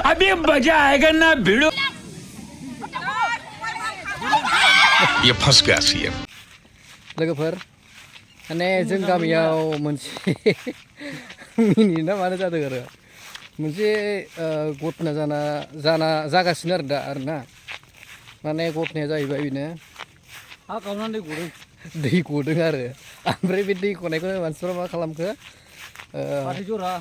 अभी मजा आएगा ना भिड़ो ये फंस गया सी है लोगोफोर माने जों गामियाव मोनसे मिनि ना मानो जादों आरो मोनसे घटना जागासिनो आरोना माने घटनाया जाहैबाय बेनो हा गावनानै दै गदों आरो ओमफ्राय बे दै गनायखौनो मानसिफ्रा मा खालामखो फाथै जरा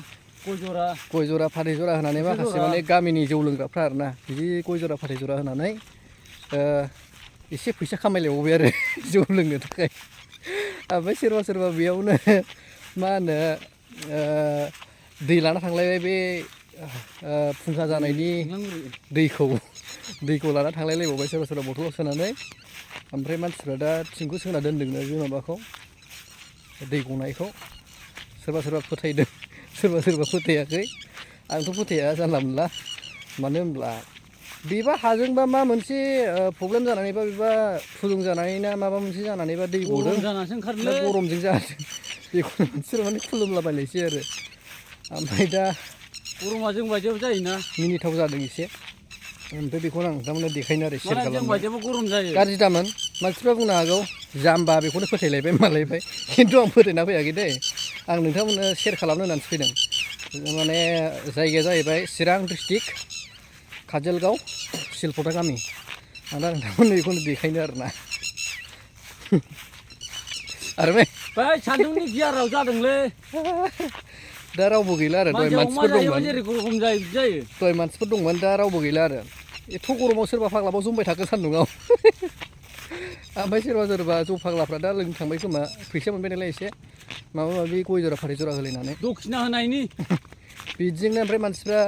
गय जरा फाथै जरा होनानै माखासे माने गामिनि जौ लोंग्राफ्रा आरोना बिदि गय जरा फाथै जरा होनानै एसे फैसा खामायलायबावबाय आरो जौ लोंनो थाखाय ओमफ्राय सोरबा बेयावनो मा होनो दै लाना थांलायबाय बे फुंखा जानायनि दैखौ लाना थांलायलायबावबाय सोरबा बथलाव सोनानै ओमफ्राय मानसिफ्रा दा थिंखौ सोंना दोनदोंनो बे माबाखौ दै गनायखौ सोरबा फोथायदों सोरबा फोथायाखै आंथ' फोथाया जानला मोनला मानो होनब्ला बेबा हाजोंबा मा मोनसे प्रब्लेम जानानैबा बेबा फुदुं जानानै ना माबा मोनसे जानानैबा दै गदों गरमजों जादों बेखौनो मानसिफोरा माने खुलुमलाबायनायसै आरो ओमफ्राय दा गरमा जों बायदियाव जायोना मिनिथाव जादों एसे ओमफ्राय बेखौनो आं नोंथांमोननो देखायनो आरो शेयार जों बायदियावबो गरम जायो गाज्रि दामोन मानसिफ्रा बुंनो हागौ जाम्बा बेखौनो फोथायलायबाय मालायबाय खिन्थु आं फोथायना फैयाखै दै आं नोंथांमोननो शेयार खालामनो होननानैसो फैदों माने जायगाया जाहैबाय चिरां डिस्ट्रिक्ट काजलगाव सिलपटा गामि आं दा नोंथांमोननो बेखौनो देखायनो आरोना आरो बै सान्दुंनि गियाराव जादोंलै दा रावबो गैला आरो दहाय मानसिफोर दंमोन दहाय मानसिफोर दंमोन दा रावबो गैला आरो एथ' गरमाव सोरबा फाग्लाबाव जमबाय थागोन सान्दुङाव ओमफ्राय सोरबा जौ फाग्लाफ्रा दा लोंनो थांबाय खोमा फैसा मोनबाय नालाय एसे माबा माबि गय जरा फाथै जरा होलायनानै दखिना होनायनि बिदिजोंनो ओमफ्राय मानसिफ्रा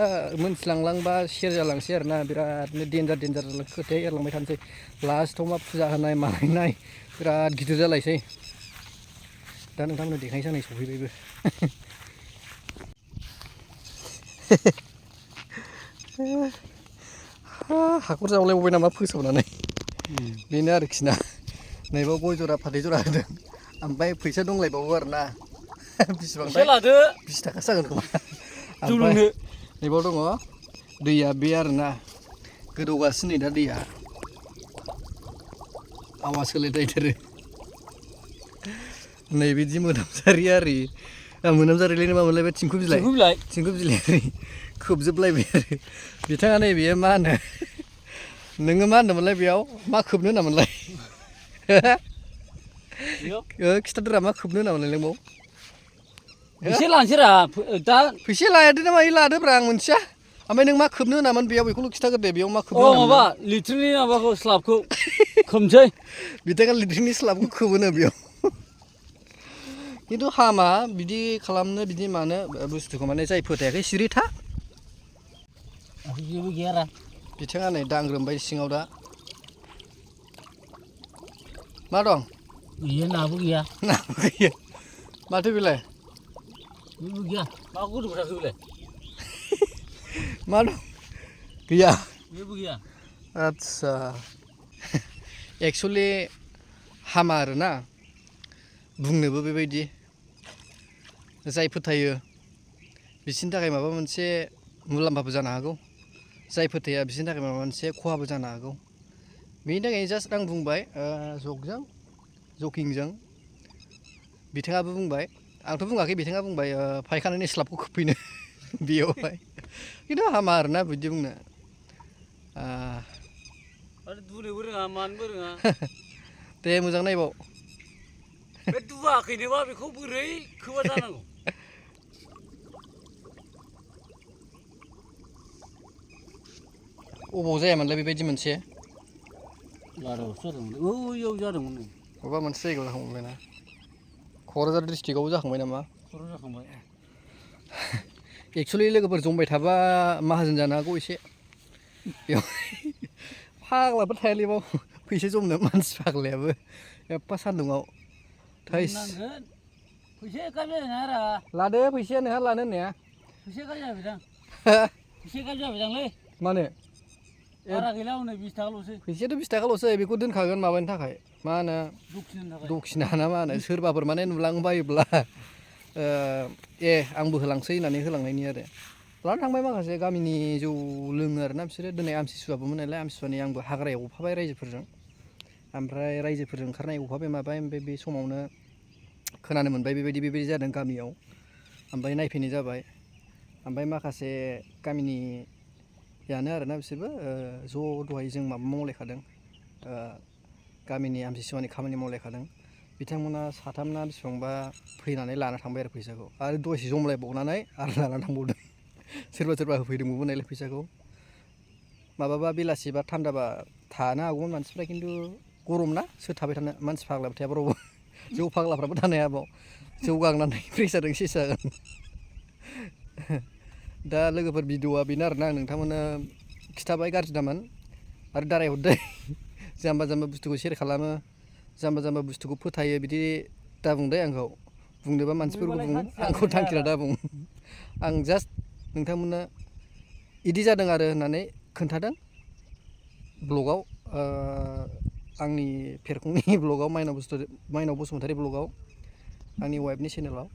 मोनथिलांलांबा शेयार जालांसै आरोना बिरादनो देन्जार खोथाया एरलांबाय थानोसै लास्टआव मा फुजा होनाय मानाय बिराद गिदिर जालायसै दा नोंथांमोननो देखायनोसै आं नै सफैबायबो हाखर जावलायबावबाय नामा फोसावनानै बेनो आरोखि ना नैबाव गय जरा फाथै जरा होदों ओमफ्राय फैसा दंलायबावो आरोना बेसेबां लादो 20 थाखासो जागोन खोमा ओमफ्राय नैबाव दङ दैया बे आरोना गोदौगासिनो नै दा दैया आवाज होलायलायथारो नै बिदि मोनामजारि आरि मोनामजारिलायनो मा मोनलायबाय थिंखु बिलाइ आरि खोबजोबलायबाय आरो बिथाङा नैबेयो मा होनो नोङो मा होनदोंमोनलाय बेयाव मा खोबनो होनामोनलाय खिथादोरा मा खोबनो होनामोनलाय नोंबाव फैसा लानोसैरा दा फैसा लायादो ना मायो लादोब्रा आं मोनथिया ओमफ्राय नों मा खोबनो होनामोन बेयाव बेखौल' खिथागोर दे बेयाव मा खोबनो होनामोन माबा लिटारनि माबाखौ स्लाबखौ खोमसै बिथाङा लिटारनि स्लाबखौ खोबोनो बेयाव खिन्थु हामा बिदि खालामनो बिदि मानो बुस्थुखौ माने जाय फोथायाखै सिरि था जेबो गैयारा बिथाङा नै दांग्रोमबाय सिङाव दा मा दं गैया नाबो गैया माथो बेलाय जेबो गैया मा गोदौथारखो बेलाय मा दं गैया जेबो गैया आदसा एक्सुवेलि हामा आरोना बुंनोबो बेबायदि जाय फोथायो बिसोरनि थाखाय माबा मोनसे मुलाम्फाबो जानो हागौ जाय फोथाया बिसोरनि थाखाय माबा मोनसे खहाबो जानो हागौ बेनि थाखायनो जास्ट आं बुंबाय जकिंजों बिथाङाबो बुंबाय आंथ' बुङाखै बिथाङा बुंबाय फायखानानि स्लाबखौ खोबफैनो बेयावहाय खिन्थु हामा आरोना बिदि बुंनो दुनोबो रोङा मानोबो रोङा दे मोजां नायबाव बे दुवाखैनोबा बेखौ बोरै खोबा जानांगौ अबाव जायामोनलाय बेबायदि मोनसे लारायावसो जादोंमोन ओइयाव जादोंमोन बबेबा मोनसे जायगायाव जाखांबायना क'क्राझार डिस्ट्रिक्टआवबो जाखांबाय नामा जाखांबाय एक्सुवेलि लोगोफोर जमबाय थाबा माहाजोन जानो हागौ एसे बेयाव फाग्लाफोर थायालै बाव फैसा जमनो मानसि फाग्लायाबो एफा सान्दुङाव थैस फैसाया गाज्रि जानाङारा लादो फैसाया नोंहा लानो होननाया फैसाया गाज्रि जाबायदां फैसाया गाज्रि जाबायदांलै मानो बारा गैला हनै 20 थाखाल'सै फैसायाथ' 20 थाखाल'सै बेखौ दोनखागोन माबानि थाखाय मा होनो दखिना ना मा होनो सोरबाफोर माने नुलांबायोब्ला आंबो होलांसै होननानै होलांनायनि आरो लाना थांबाय माखासे गामिनि जौ लोङो आरोना बिसोरो दिनै आमथिसुवाबोमोन नालाय आमथिसुवानि आंबो हाग्रायाव एवफाबाय रायजोफोरजों ओमफ्राय रायजोफोरजों ओंखारनाय एवफाबाय माबाय ओमफ्राय बे समावनो खोनानो मोनबाय बेबायदि जादों गामियाव ओमफ्राय नायफैनाय जाबाय ओमफ्राय माखासे गामिनियानो आरोना बिसोरबो ज' दहाय जों माबा मावलायखादों गामिनि आमथिसुवानि खामानि मावलायखादों बिथांमोना साथामना बेसेबांबा फैनानै लाना थांबाय आरो फैसाखौ आरो दसे जमलायबावनानै आरो लाना थांबावदों सोरबा होफैदोंमोन नालाय फैसाखौ माबाबा बेलासि बा थान्दाबा थानो हागौमोन मानसिफ्रा खिन्थु गरम ना सोर थाबाय थानो मानसि फाग्लाबो थायाबा रावबो जौ फाग्लाफ्राबो थानो हाया बाव जौ गांनानै प्रेसारजों सेस जागोन दा लोगोफोर भिडिअआ बेनो आरोना आं नोंथांमोननो खिथाबाय गाज्रि दामोन आरो दाराय हरदो जाम्बा बुस्थुखौ सेयार खालामो जाम्बा बुस्थुखौ फोथायो बिदि दा बुंदे आंखौ बुंनोबा मानसिफोरखौ बुं आंखौ थांखिला दा बुं आं जास्ट नोंथांमोननो इदि जादों आरो होननानै खोन्थादों ब्लगाव आंनि फेरखंनि ब्लगाव माइनाव बसुमतारी ब्लगाव आंनि वाइफनि चेनेलाव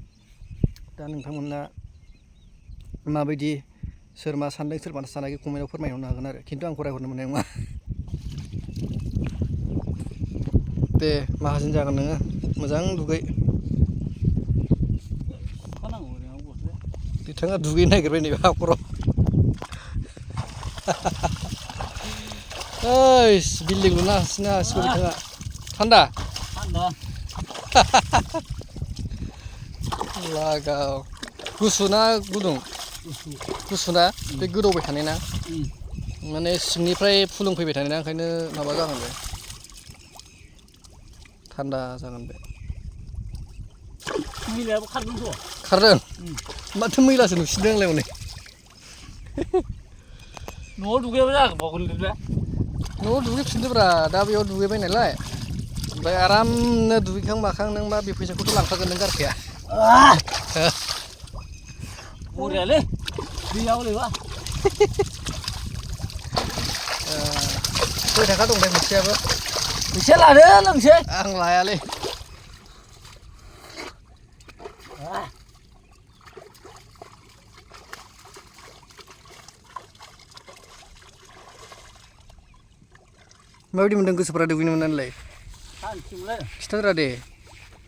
दा नोंथांमोना माबायदि सोर मा सानदों सोर मा सानाखै कमेन्टआव फोरमायहरनो हागोन आरो खिन्थु आं फरायहरनो मोननाय नङा दे माहाजोन जागोन नोङो मोजां दुगै बिथाङा दुगैनो नागिरबाय नैबे हाखराव ओइ बिल्डिं लुना हासिगौ बिथाङा थान्दा लागाव गुसु ना गुदुं गुसु ना बे गोदौबाय थानाय ना माने सिंनिफ्राय फुलुं फैबाय थानाय ना ओंखायनो माबा जागोन बे थान्दा जागोन बे मैलायाबो खारदोंथ' खारदों माथो मैलासो नुसिनदों आंलाय हनै न'आव दुगैयाबा जागोन बे न'आव दुगैफिनदोब्रा दा बेयाव दुगैबाय नालाय ओमफ्राय आरामनो दुगैखां माखां नों मा बे फैसाखौथ' लांखागोन नों गारखाया बरियालै दैया हलैबा 10 थाखा दं दे मोनसेयाबो फैसा लादो लोंसै आं लायालै माबायदि मोनदों गोसोफ्रा दुगैनो मोननानैलाय सानसेमोनलाय खिथादोरा दे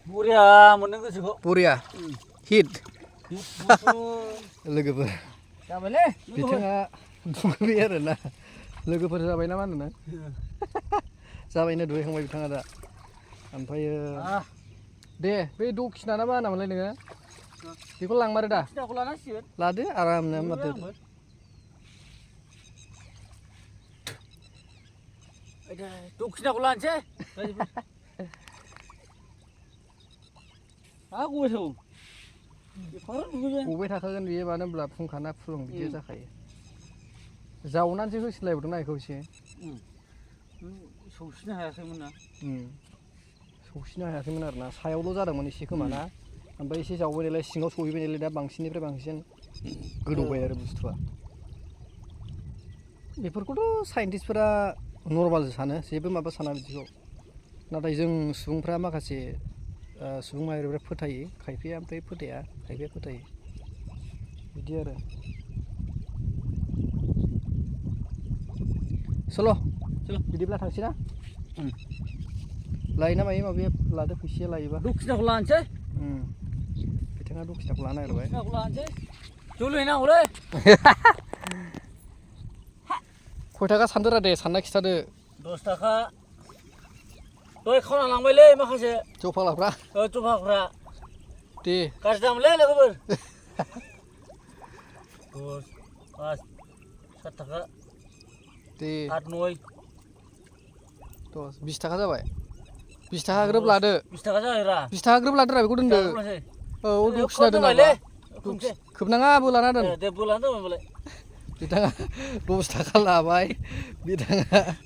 बरिया मोनदों गोसोखौ बरिया हिट लोगोफोर जाबायलै बिथाङा दुगैबाय आरोना लोगोफोर जाबाय ना मा होनो जाबायनो दुगैखांबाय बिथाङा दा ओमफ्रायो दे बे दक्षिना ना मा होनामोनलाय नोङो बेखौ लांमारो दा दक्षिनाखौ लानांसिगोन लादो आरामनो माथो दक्षिनाखौ लानोसै गबाय थागौ गबाय थाखागोन बियो मानो होनब्ला फुंखाना फुलुं बिदि जाखायो जावनानैसो होसिनलायबावदोंना बेखौ एसे सौसिनो हायाखैमोन ना सौसिनो हायाखैमोन आरोना सायावल' जादोंमोन एसे खोमा ना ओमफ्राय एसे जावबाय नालाय सिङाव सहैबाय नालाय दा बांसिननिफ्राय बांसिन गोदौबाय आरो बुस्थुआ बेफोरखौथ' साइन्टिस्टफोरा नर्मालसो सानो जेबो माबा साना बिदिखौ नाथाय जों सुबुंफ्रा माखासे सुबुं माहारिफ्रा फोथायो खायफाया ओमफ्राय फोथाया खायफाया फोथायो बिदि आरो सल' बिदिब्ला थांसै ना लायो ना मायो माबाया लादो फैसाया लायोबा दक्षिनाखौ लानोसै बिथाङा दक्षिनाखौ लानो नागिरबाय दक्षिनाखौ लानोसै जौ लोंहैनांगौलै खय थाखा सानदोरा दे सानना खिथादो 10 थाखा दहाय खावना लांबायलै माखासे जौ फाग्लाफ्रा जौ फाग्लाफ्रा दे गाज्रि दामोनलै लोगोफोर 10 5 7 थाखा दे 8 9 10 20 थाखा जाबाय 20 थाखा ग्रोब लादो 20 थाखा जाबायरा 20 थाखा ग्रोब लादोरा बेखौ दोनदो औ दक्षिना दोनाबा खोबनाङा बोलाना दोन दे बोलाना दोन होनबालाय बिथाङा 10 थाखा लाबाय बिथाङा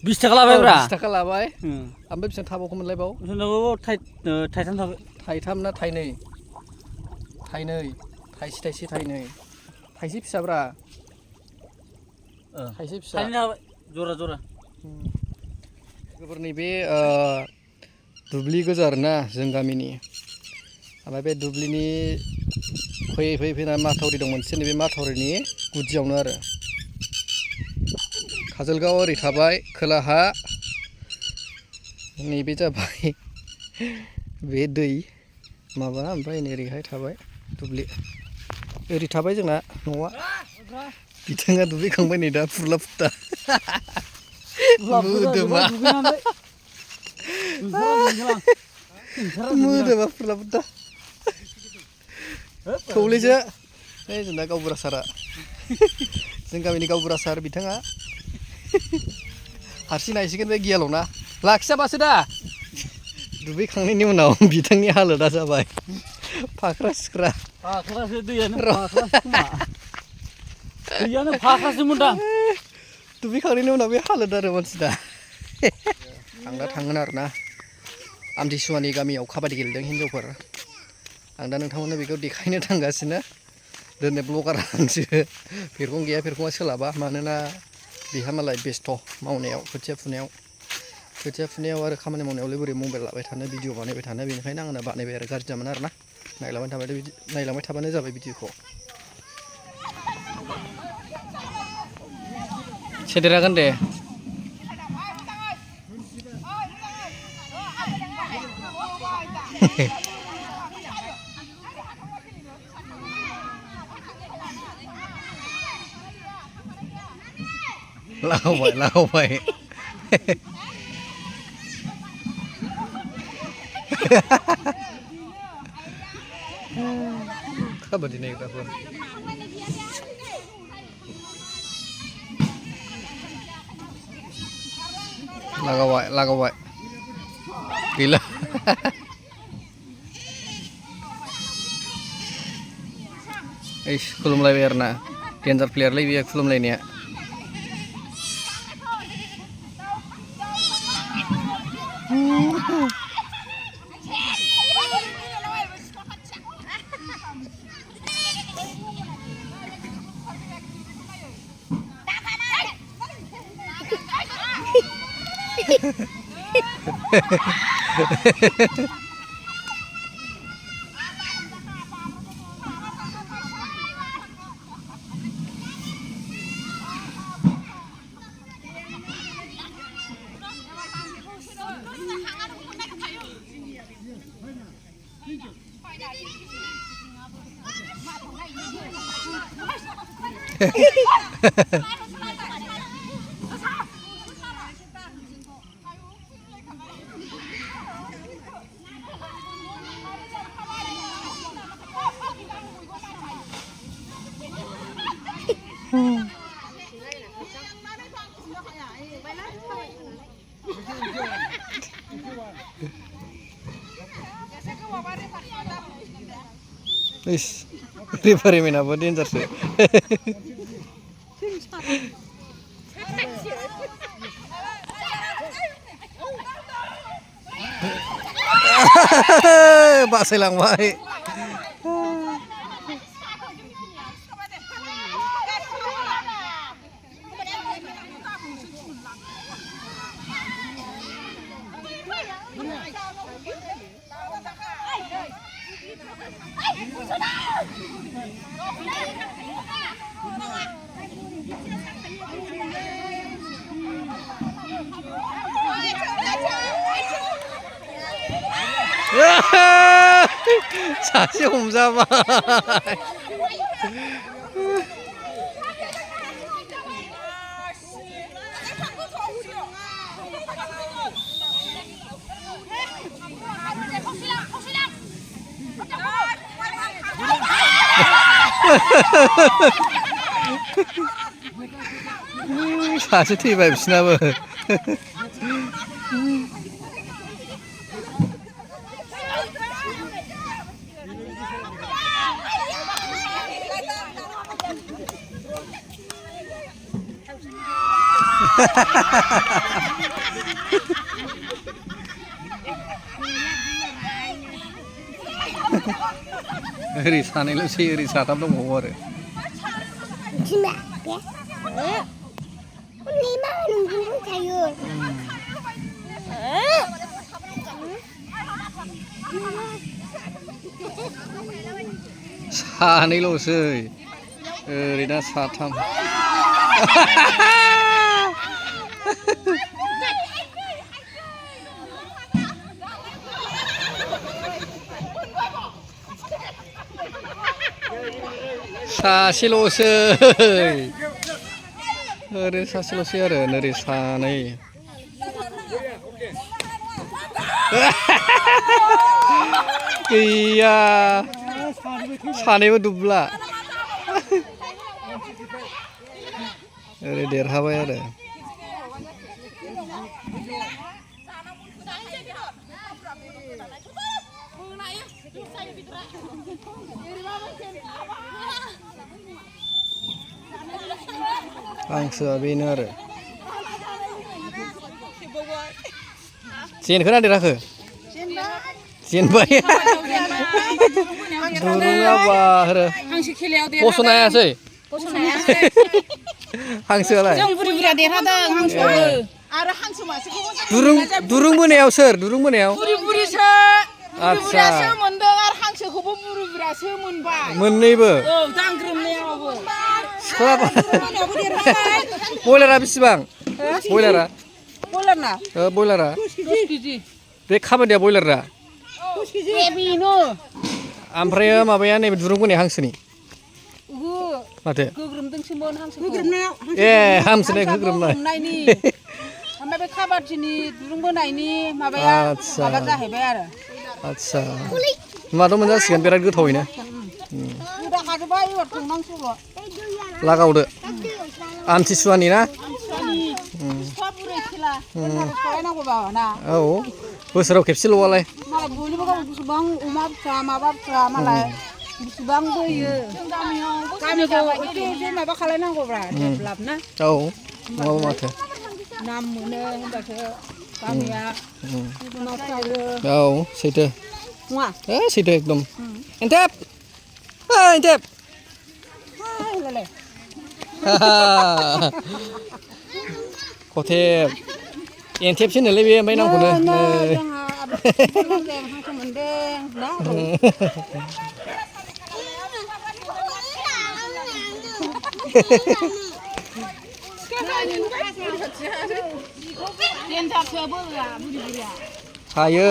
20 थाखा लाबायब्रा 20 थाखा लाबाय ओमफ्राय बेसेबां थाबावखौ मोनलायबाव थाइथाम थाबाय थाइथाम ना थाइनै थाइसे थाइसे फिसाब्रा थाइसे फिसा थाइनै थाबाय जरा लोगोफोर नैबे दुब्लि गोजा आरोना जों गामिनि ओमफ्राय बे दुब्लिनि फैना माथावरि दं मोनसे नैबे माथावरिनि गुदियावनो आरो काजलगाव ओरै थाबाय खोलाहा नैबे जाबाय बे दै माबा ओमफ्राय ओरैहाय थाबाय दुब्लि ओरै थाबाय जोंना न'आ बिथाङा दुगैखांबाय नै दा फुरला फुरथा मोदोमा मोदोमा फुरला फुरथा थौलेसो जोंना गावबुरा सारा जों गामिनि गावबुरा सार बिथाङा हारसिं नायसिगोन बे गियाल'ना लाखिजाबासो दा दुगैखांनायनि उनाव बिथांनि हालोदा जाबाय फाख्रा सिख्रा फाख्रासो दैयानो फाख्रासो खोमा दैयानो फाख्रासो मोनदां दुगैखांनायनि उनाव बे हालोद आरो मानसिना आं दा थांगोन आरोना आमथिसुवानि गामियाव काबादि गेलेदों हिनजावफोर आं दा नोंथांमोननो बेखौ देखायनो थांगासिनो दोननाय ब्लगार आंसो फेरखं गैया फेरखङा सोलाबा मानोना बिहा मालाय बेस्थ' मावनायाव खोथिया फुनायाव आरो खामानि मावनायावलाय बोरै मबाइल लाबाय थानो भिडिअ बानायबाय थानो बेनिखायनो आंना बानायबाय आरो गाज्रि जामोन आरोना नायलांबाय थाबानो जाबाय भिडिअखौ सेदेरागोन दे लावबाय काबादि नायग्राफोर लागावबाय गैला खुलुमलायबाय आरोना डेन्जार प्लेयारलै बेयो खुलुमलायनाया रिफारिमेन्टआबो डेन्जारसो बासायलांबाय सासे हमजाबाय सासे थैबाय बिसिनाबो ओरै सानैल'सै ओरै साथाम दंबावो आरो सानैल'सै ओरैनो साथाम सासेल'सै ओरैनो सासेल'सै आरो ओरै सानै गैया सानैबो दुब्ला ओरै देरहाबाय आरो हांसोआ बेनो आरो जेनखोना देराखो जेनबाय दुरुङा बारो गस'नो हायासै हांसोआलाय जों बुरि बुरिया देरहादों हांसोआबो आरो हांसो मासेखौ दुरुं बोनायाव सोर दुरुं बोनायाव बुरि बुरिसो बुरियासो मोनदों आरो हांसोखौबो बुरि बुरियासो मोनबाय मोननैबो औ दांग्रोमनायावबो सिख्ला बयलारा बेसेबां बयलारा बयलारना बयलारा 10 केजि बे खामानिया बयलारा बेनो ओमफ्राय माबाया नैबे दुरुं बोनाय हांसोनि माथो गोग्रोमदोंसोमोन हांसो गोग्रोमनायाव ए हांसोनि गोग्रोमनाय हमनायनि ओमफ्राय बे काबादिनि दुरुं बोनायनि माबाया माबा जाहैबाय आरो आदसा होनबाथ' मोनजासिगोन बिराद गोथावैनो गोदाखाजोब्बाय एबार थांनांसिगौ लागावदो आमथिसुवानि ना सिख्ला बुरै खेला सलायनांगौबा ना औ बोसोराव खेबसेल'आलाय मालाय बयनिबो गाव बेसेबां अमा फिसा माबा फिसा मालाय बेसेबां बोयो गामिखौ एसे माबा खालायनांगौब्रा डेभेलप ना औ नङाबा माथो नाम मोनो होनबासो गामिया औ सैथो नङा सैथो एकदम एन्थेब एन्थेब खथेब एन्थेबसो होनोलै बे ओमफ्राय नामखौनो हांसो मोनदों हायो